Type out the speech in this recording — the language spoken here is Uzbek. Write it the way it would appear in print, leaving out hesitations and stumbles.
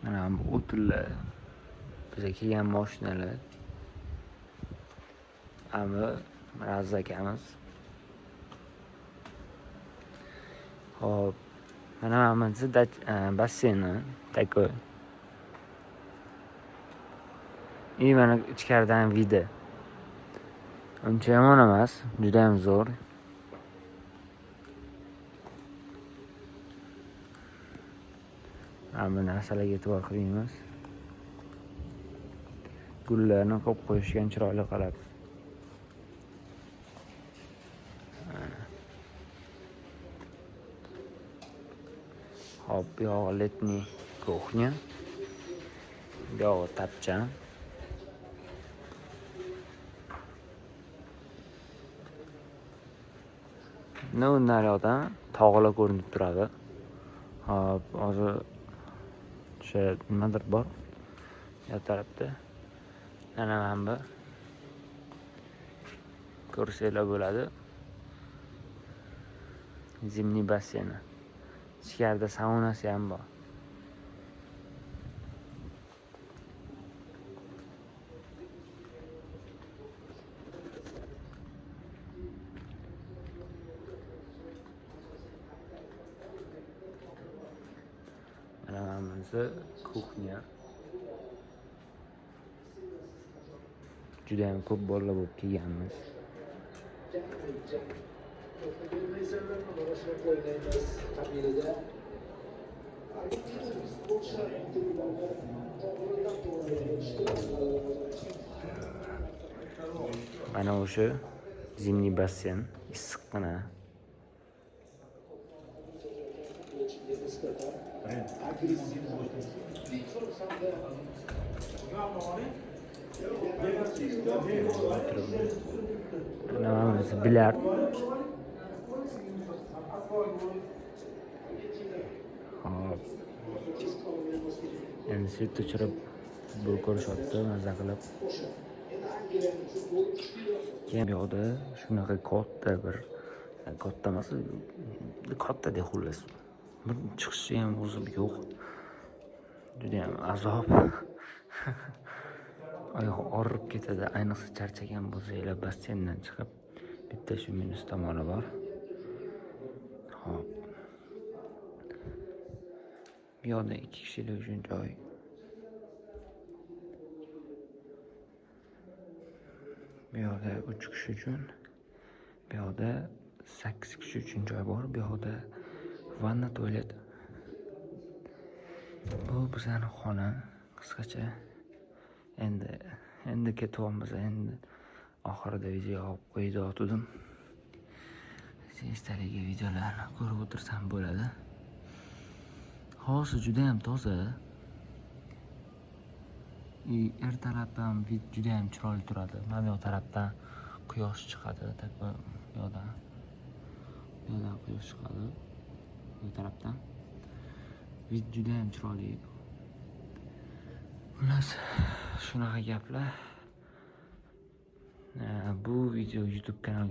Mana bu o'tinlar. Bizga kelgan mashinalar. Ammo Razza akamiz. Hop. Mana bu basseyni takoy. Mana ichkaridan video. Uncha yomon emas, juda ham zo'r. Hamma narsalarga e'tibor qilamiz. Gullarni qo'yib qo'yishgan chiroyli qilib. Hop, bu yoq letniy kuxnya. Bu yoq tapcha. Nariyoqdan tog'lar ko'rinib turadi. Hop, hozir nimadir bor. Bu tarafda. Mana bu ko'rsanglar bo'ladi. Zimniy basseyni. Ichkarida saunasi ham bor. Mana bu kuxnya. Juda ham ko'p bolalar bo'lib kelganmiz. Mana o'sha zimniy basseyn issiqqina. Mana bu bilyard. Hop. Endi sut o'chirib bu ko'rishyapti, maza qilib. Keyin bu yoqda shunaqa katta bir katta emas, katta xullas. Bir chiqishi ham o'zi yo'q. Juda ham azob. Oyoq og'rib ketadi, ayniqsa charchagan bo'lsanglar basseyndan chiqib. Bitta shu minus tomoni bor. Hop. Bu yoqda 2 kishilik uchun joy. Bu yoqda 3 kishi uchun. Bu yoqda 8 kishi uchun joy bor. Bu yoqda vanna, tualet. Bu bizning xona qisqacha. Endi ketyapmiz. Endi oxirida video olib qo'ydim. Instagramga videolarni ko'rib o'tirsam bo'ladi. Hozir juda ham toza. Er tarafdan juda ham chiroyli turadi. Mana bu tarafdan quyosh chiqadi. Bu yoqdan quyosh chiqadi. Bu tarafdan juda ham chiroyli. Xullas, shunaqa gaplar. Bu video YouTube kanaliga